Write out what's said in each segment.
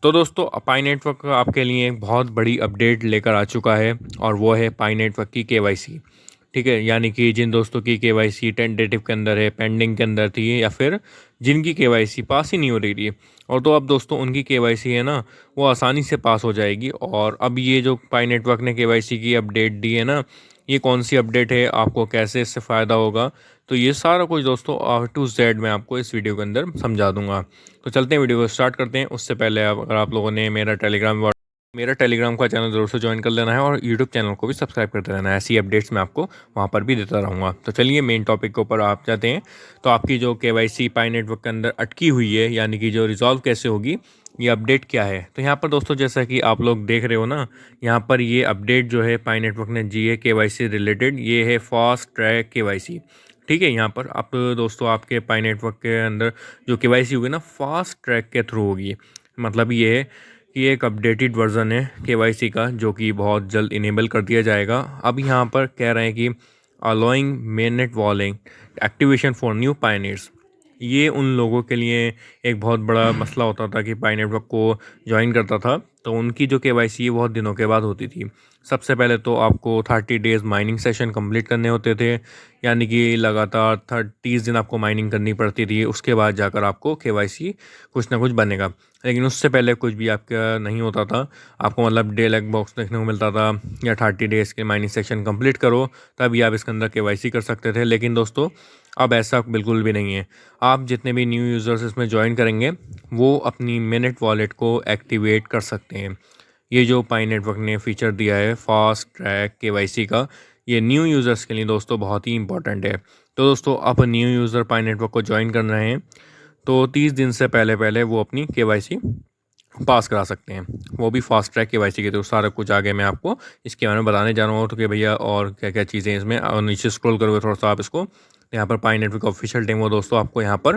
तो दोस्तों पाई नेटवर्क आपके लिए एक बहुत बड़ी अपडेट लेकर आ चुका है और वो है पाई नेटवर्क की केवाईसी। ठीक है, यानी कि जिन दोस्तों की केवाईसी टेंटेटिव के अंदर है, पेंडिंग के अंदर थी, या फिर जिनकी केवाईसी पास ही नहीं हो रही थी, और तो अब दोस्तों उनकी केवाईसी है ना, वो आसानी से पास हो जाएगी। और अब ये जो पाई नेटवर्क ने केवाईसी की अपडेट दी है ना, ये कौन सी अपडेट है, आपको कैसे इससे फ़ायदा होगा, तो ये सारा कुछ दोस्तों A to Z मैं आपको इस वीडियो के अंदर समझा दूंगा। तो चलते हैं, वीडियो को स्टार्ट करते हैं। उससे पहले अगर आप लोगों ने मेरा टेलीग्राम का चैनल ज़रूर से ज्वाइन कर लेना है और यूट्यूब चैनल को भी सब्सक्राइब करते रहना है। ऐसी अपडेट्स मैं आपको वहाँ पर भी देता रहूँगा। तो चलिए मेन टॉपिक के ऊपर आप जाते हैं। तो आपकी जो केवाईसी पाई नेटवर्क के अंदर अटकी हुई है, यानी कि जो रिजॉल्व कैसे होगी, ये अपडेट क्या है। तो यहाँ पर दोस्तों जैसा कि आप लोग देख रहे हो ना, यहाँ पर ये अपडेट जो है पाई नेटवर्क ने जी है केवाईसी रिलेटेड, ये है फास्ट ट्रैक केवाईसी। ठीक है, यहाँ पर आप दोस्तों आपके पाई नेटवर्क के अंदर जो केवाईसी होगी ना, फास्ट ट्रैक के थ्रू होगी। मतलब ये है कि एक अपडेटेड वर्जन है केवाईसी का, जो कि बहुत जल्द इनेबल कर दिया जाएगा। अब यहाँ पर कह रहे हैं कि allowing mainnet वॉलिंग activation for new pioneers. ये उन लोगों के लिए एक बहुत बड़ा मसला होता था कि पाई नेटवर्क को ज्वाइन करता था, तो उनकी जो केवाईसी है बहुत दिनों के बाद होती थी। सबसे पहले तो आपको 30 डेज़ माइनिंग सेशन कंप्लीट करने होते थे, यानी कि लगातार 30 दिन आपको माइनिंग करनी पड़ती थी। उसके बाद जाकर आपको केवाईसी कुछ ना कुछ बनेगा, लेकिन उससे पहले कुछ भी आपका नहीं होता था। आपको मतलब डे लैग बॉक्स देखने को मिलता था, या 30 डेज़ के माइनिंग सेशन कंप्लीट करो तभी आप इसके अंदर केवाईसी कर सकते थे। लेकिन दोस्तों अब ऐसा बिल्कुल भी नहीं है। आप जितने भी न्यू यूज़र्स इसमें ज्वाइन करेंगे, वो अपनी मिनट वॉलेट को एक्टिवेट कर सकते हैं। ये जो पाई नेटवर्क ने फीचर दिया है फास्ट ट्रैक केवाईसी का, ये न्यू यूज़र्स के लिए दोस्तों बहुत ही इंपॉर्टेंट है। तो दोस्तों आप न्यू यूज़र पाई नेटवर्क को ज्वाइन कर रहे हैं, तो 30 दिन से पहले पहले वो अपनी केवाईसी पास करा सकते हैं, वो भी फास्ट ट्रैक केवाईसी के थ्रू। सारा कुछ आगे मैं आपको इसके बारे में बताने जा रहा हूँ, तो कि भैया और क्या क्या चीज़ें इसमें। और नीचे स्क्रॉल करोगे थोड़ा सा आप इसको, तो यहाँ पर पाई नेटवर्क ऑफिशियल टीम वो दोस्तों आपको यहाँ पर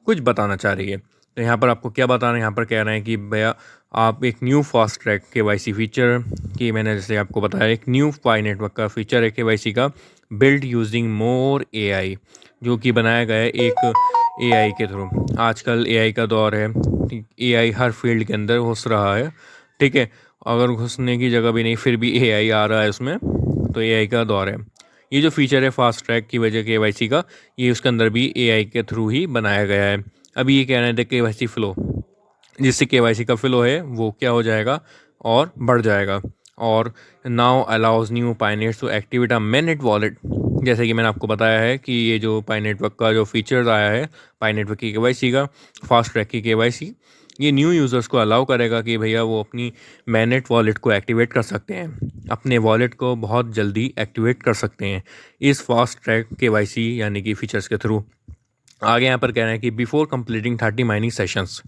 कुछ बताना चाह रही है। तो यहाँ पर आपको क्या बताना है, यहाँ पर कह रहे हैं कि भैया आप एक new fast track KYC feature की, मैंने जैसे आपको बताया, एक न्यू पाई नेटवर्क का फीचर है केवाईसी का, बिल्ड यूजिंग मोर एआई, जो कि बनाया गया है एक एआई के थ्रू। आजकल एआई का दौर है, एआई हर फील्ड के अंदर घुस रहा है। ठीक है, अगर घुसने की जगह भी नहीं फिर भी एआई आ रहा है उसमें, तो एआई का दौर है। ये जो फीचर है फास्ट ट्रैक की वजह केवाईसी का, ये उसके अंदर भी एआई के थ्रू ही बनाया गया है। अभी ये कह रहे थे केवाईसी फ्लो, जिससे केवाईसी का फ्लो है वो क्या हो जाएगा और बढ़ जाएगा। और now allows new payments to activate a magnet wallet. जैसे कि मैंने आपको बताया है कि ये जो पाई नेटवर्क का जो फीचर्स आया है, पाई नेटवर्क की केवाईसी का, फास्ट ट्रैक की केवाईसी, ये न्यू यूज़र्स को अलाउ करेगा कि भैया वो अपनी मैनेट वॉलेट को एक्टिवेट कर सकते हैं, अपने वॉलेट को बहुत जल्दी एक्टिवेट कर सकते हैं इस फास्ट ट्रैक केवाईसी यानी कि फीचर्स के थ्रू। आगे यहाँ पर कह रहे हैं कि बिफोर कंप्लीटिंग 30 माइनिंग सेशंस,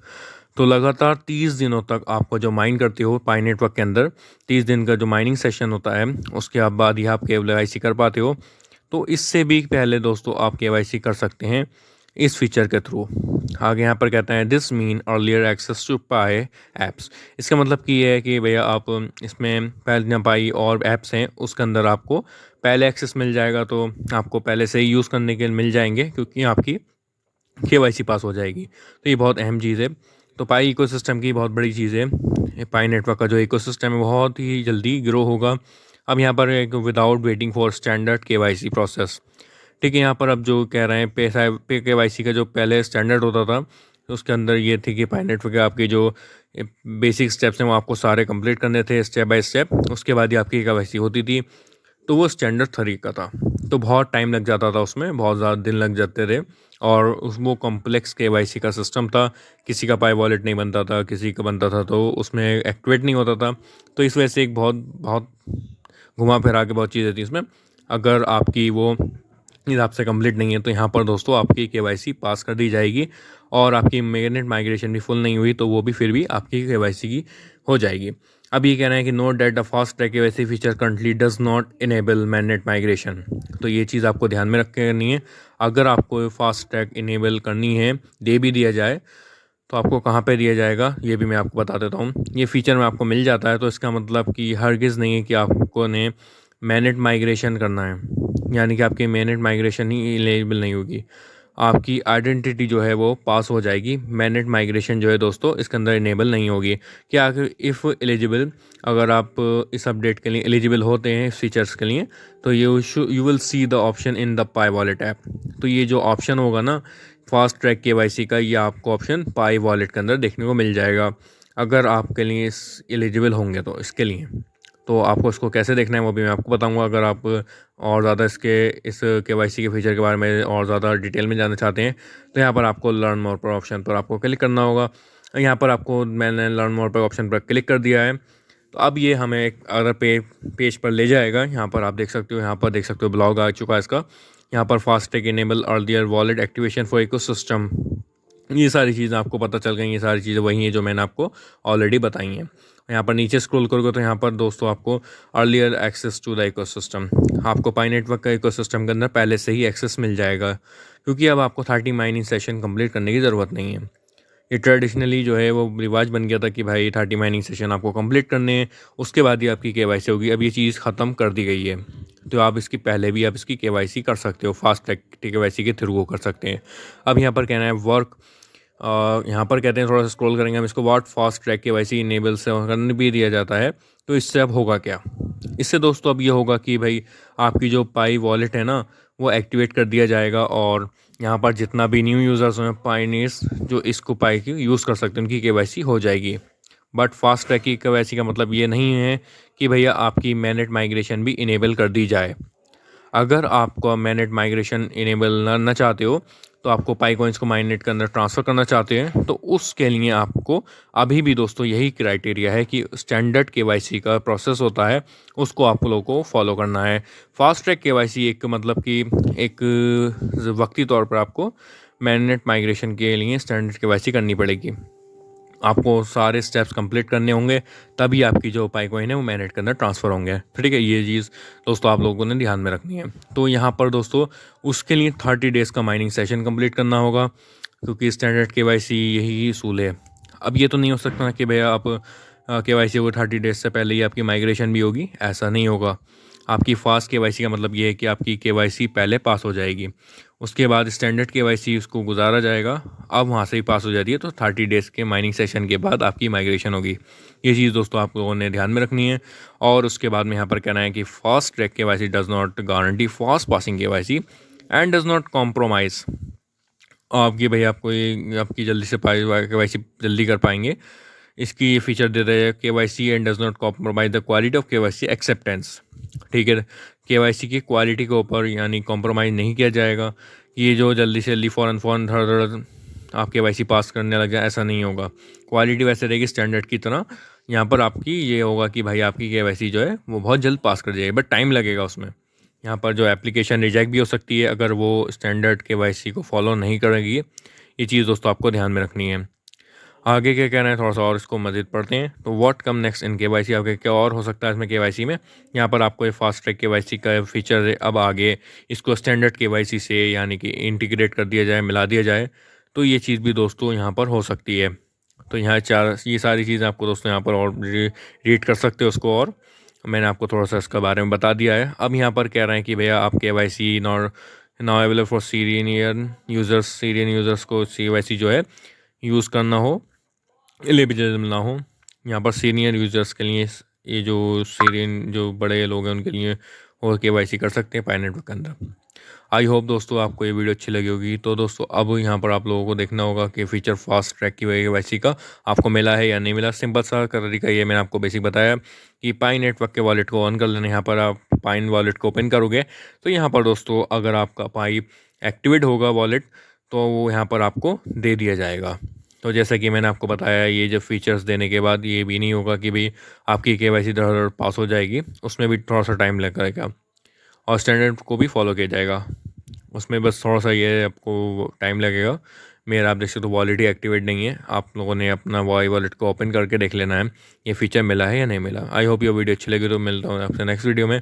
तो लगातार 30 दिनों तक आपको जो माइन करते हो पाई नेटवर्क के अंदर, 30 दिन का जो माइनिंग सेशन होता है, उसके बाद ही आप केवाईसी कर पाते हो। तो इससे भी पहले दोस्तों आप केवाईसी कर सकते हैं इस फीचर के थ्रू। आगे यहाँ पर कहते हैं this mean earlier access to Pi apps. इसका मतलब कि ये है कि भैया आप इसमें पहले पाई और ऐप्स हैं उसके अंदर आपको पहले एक्सेस मिल जाएगा, तो आपको पहले से ही यूज़ करने के लिए मिल जाएंगे, क्योंकि आपकी केवाईसी पास हो जाएगी। तो ये बहुत अहम चीज़ है। तो पाई इकोसिस्टम की बहुत बड़ी चीज़ है। पाई नेटवर्क का जो इकोसिस्टम है बहुत ही जल्दी ग्रो होगा। अब यहाँ पर एक without waiting for standard KYC process. ठीक है, यहाँ पर अब जो कह रहे हैं पे केवाईसी का जो पहले स्टैंडर्ड होता था, तो उसके अंदर ये थी कि पाई नेटवर्क के आपके जो बेसिक स्टेप्स हैं वो आपको सारे कंप्लीट करने थे स्टेप बाय स्टेप, उसके बाद ही आपकी केवाईसी होती थी। तो वो स्टैंडर्ड तरीका था, तो बहुत टाइम लग जाता था उसमें, बहुत ज़्यादा दिन लग जाते थे। और उस वो कॉम्प्लेक्स केवाईसी का सिस्टम था, किसी का पाई वॉलेट नहीं बनता था, किसी का बनता था तो उसमें एक्टिवेट नहीं होता था। तो इस वजह से एक बहुत बहुत घुमा फिरा के बहुत चीज़ें थी इसमें। अगर आपकी वो हिसाब से कंप्लीट नहीं है, तो यहाँ पर दोस्तों आपकी केवाईसी पास कर दी जाएगी, और आपकी मैग्नेट माइग्रेशन भी फुल नहीं हुई तो वो भी फिर भी आपकी केवाईसी की हो जाएगी। अब ये कहना है कि note that the fast track KYC feature currently does not enable mainnet migration. तो ये चीज़ आपको ध्यान में रख के करनी है। अगर आपको फास्ट ट्रैक इनेबल करनी है, दे भी दिया जाए, तो आपको कहाँ पे दिया जाएगा ये भी मैं आपको बता देता हूँ। ये फीचर में आपको मिल जाता है, तो इसका मतलब कि हरगिज़ नहीं है कि आपको ने मैनेट माइग्रेशन करना है, यानी कि आपकी मैनेट माइग्रेशन ही इनेबल नहीं होगी। आपकी आइडेंटिटी जो है वो पास हो जाएगी। मैनेट माइग्रेशन जो है दोस्तों इसके अंदर इनेबल नहीं होगी। क्या इफ़ एलिजिबल, अगर आप इस अपडेट के लिए एलिजिबल होते हैं इस फीचर्स के लिए, तो you will see the option in the pi wallet app. तो ये जो ऑप्शन होगा ना फास्ट ट्रैक केवाईसी का, ये आपको ऑप्शन पाई वॉलेट के अंदर देखने को मिल जाएगा अगर आपके लिए इस एलिजिबल होंगे तो इसके लिए। तो आपको इसको कैसे देखना है वो भी मैं आपको बताऊंगा। अगर आप और ज़्यादा इस केवाईसी के फीचर के बारे में और ज़्यादा डिटेल में जानना चाहते हैं तो यहाँ पर आपको लर्न मोर पर ऑप्शन पर आपको क्लिक करना होगा। यहाँ पर आपको मैंने लर्न मोर पर ऑप्शन पर क्लिक कर दिया है। तो अब ये हमें एक अगर पेज पर ले जाएगा। यहाँ पर आप देख सकते हो, यहाँ पर देख सकते हो ब्लॉग आ चुका है इसका। यहाँ पर FASTag enable earlier wallet activation for ecosystem, ये सारी चीज़ें आपको पता चल गई। ये सारी चीज़ें वही हैं जो मैंने आपको ऑलरेडी बताई हैं। यहाँ पर नीचे स्क्रॉल करोगे तो यहाँ पर दोस्तों आपको earlier access to the ecosystem, आपको पाई नेटवर्क का इकोसिस्टम के अंदर पहले से ही एक्सेस मिल जाएगा, क्योंकि अब आपको 30 माइनिंग सेशन कंप्लीट करने की ज़रूरत नहीं है। ये ट्रेडिशनली जो है वो रिवाज बन गया था कि भाई 30 माइनिंग सेशन आपको कंप्लीट करने हैं, उसके बाद ही आपकी केवाईसी होगी। अब ये चीज़ ख़त्म कर दी गई है। तो आप इसकी पहले भी आप इसकी केवाईसी कर सकते हो, फास्ट ट्रैक केवाईसी के थ्रू वो कर सकते हैं। अब यहाँ पर कहना है वर्क, यहाँ पर कहते हैं थोड़ा सा स्क्रॉल करेंगे हम इसको, what fast track KYC enable से करने भी दिया जाता है। तो इससे अब होगा क्या, इससे दोस्तों अब ये होगा कि भाई आपकी जो पाई वॉलेट है ना वो एक्टिवेट कर दिया जाएगा, और यहाँ पर जितना भी न्यू यूज़र्स हैं पाइनियर्स जो इसको पाई की यूज़ कर सकते हैं उनकी केवाईसी हो जाएगी। बट फास्ट ट्रैक की केवाईसी का मतलब ये नहीं है कि भैया आपकी मैनेट माइग्रेशन भी इनेबल कर दी जाए। अगर आपको मैनेट माइग्रेशन इनेबल न चाहते हो, तो आपको पाई कॉइन्स को माइनेट के अंदर ट्रांसफ़र करना चाहते हैं, तो उसके लिए आपको अभी भी दोस्तों यही क्राइटेरिया है कि स्टैंडर्ड केवाईसी का प्रोसेस होता है उसको आप लोगों को फॉलो करना है। फास्ट ट्रैक केवाईसी एक मतलब कि एक वक्ती तौर पर आपको मैनेट माइग्रेशन के लिए स्टैंडर्ड केवाईसी करनी पड़ेगी। आपको सारे स्टेप्स कंप्लीट करने होंगे, तभी आपकी जो पाई कॉइन है वो मैनेट के अंदर ट्रांसफ़र होंगे। ठीक है, ये चीज़ दोस्तों आप लोगों ने ध्यान में रखनी है। तो यहाँ पर दोस्तों उसके लिए 30 डेज़ का माइनिंग सेशन कंप्लीट करना होगा, क्योंकि स्टैंडर्ड केवाईसी यही असूल है। अब ये तो नहीं हो सकता कि भैया आप केवाईसी को 30 डेज़ से पहले ही आपकी माइग्रेशन भी होगी, ऐसा नहीं होगा। आपकी फास्ट केवाईसी का मतलब ये है कि आपकी केवाईसी पहले पास हो जाएगी, उसके बाद स्टैंडर्ड केवाईसी उसको गुजारा जाएगा। अब वहाँ से ही पास हो जाती है तो 30 डेज़ के माइनिंग सेशन के बाद आपकी माइग्रेशन होगी। ये चीज़ दोस्तों आप लोगों ने ध्यान में रखनी है। और उसके बाद में यहाँ पर कहना है कि fast track KYC does not guarantee fast passing KYC and does not compromise. आपकी भाई आपको ये आपकी जल्दी से केवाईसी जल्दी कर पाएंगे, इसकी ये फीचर दे रहे हैं KYC and does not compromise the quality of KYC acceptance. ठीक है, केवाईसी की क्वालिटी के ऊपर यानी कॉम्प्रोमाइज़ नहीं किया जाएगा। ये जो जल्दी से जल्दी फ़ौरन धड़ धड़ आप केवाईसी पास करने लग जाए, ऐसा नहीं होगा। क्वालिटी वैसे रहेगी स्टैंडर्ड की तरह। यहाँ पर आपकी ये होगा कि भाई आपकी केवाईसी जो है वो बहुत जल्द पास कर जाएगी, बट टाइम लगेगा उसमें। यहाँ पर जो एप्लीकेशन रिजेक्ट भी हो सकती है अगर वो स्टैंडर्ड केवाईसी को फॉलो नहीं करेगी। ये चीज़ दोस्तों आपको ध्यान में रखनी है। आगे क्या कहना है थोड़ा सा और इसको मज़ीद पढ़ते हैं। तो what come next in KYC, आगे क्या और हो सकता है इसमें केवाईसी में। यहाँ पर आपको ये फास्ट ट्रैक केवाईसी का फीचर अब आगे इसको स्टैंडर्ड केवाईसी से यानी कि इंटीग्रेट कर दिया जाए, मिला दिया जाए, तो ये चीज़ भी दोस्तों यहाँ पर हो सकती है। तो यहाँ ये सारी चीज़ें आपको दोस्तों यहाँ पर और रीड कर सकते हो उसको, और मैंने आपको थोड़ा सा इसके बारे में बता दिया है। अब यहाँ पर कह रहे हैं कि भैया आप KYC now available for Syrian users को केवाईसी जो है यूज़ करना हो, एलिजिबल ना हो। यहाँ पर सीनियर यूज़र्स के लिए ये जो सीरियन जो बड़े लोग हैं उनके लिए और केवाईसी कर सकते हैं पाई नेटवर्क के अंदर। आई होप दोस्तों आपको ये वीडियो अच्छी लगी होगी। तो दोस्तों अब यहाँ पर आप लोगों को देखना होगा कि फ़ीचर फास्ट ट्रैक की केवाईसी का आपको मिला है या नहीं मिला। सिंपल सा तरीका ये मैंने आपको बेसिक बताया कि पाई नेटवर्क के वॉलेट को ऑन कर लेना। यहाँ पर आप पाइन वॉलेट को ओपन करोगे तो यहाँ पर दोस्तों अगर आपका पाई एक्टिवेट होगा वॉलेट, तो वो यहाँ पर आपको दे दिया जाएगा। तो जैसा कि मैंने आपको बताया, ये जब फीचर्स देने के बाद ये भी नहीं होगा कि भाई आपकी केवाईसी धड़ पास हो जाएगी, उसमें भी थोड़ा सा टाइम लगेगा और स्टैंडर्ड को भी फॉलो किया जाएगा। उसमें बस थोड़ा सा ये आपको टाइम लगेगा। मेरा आप देख सकते हो वॉलेट ही एक्टिवेट नहीं है, आप लोगों ने अपना वाई वॉलेट को ओपन करके देख लेना है ये फीचर मिला है या नहीं मिला। आई होप ये वीडियो अच्छी लगी, तो मिलता हूँ आपसे नेक्स्ट वीडियो में।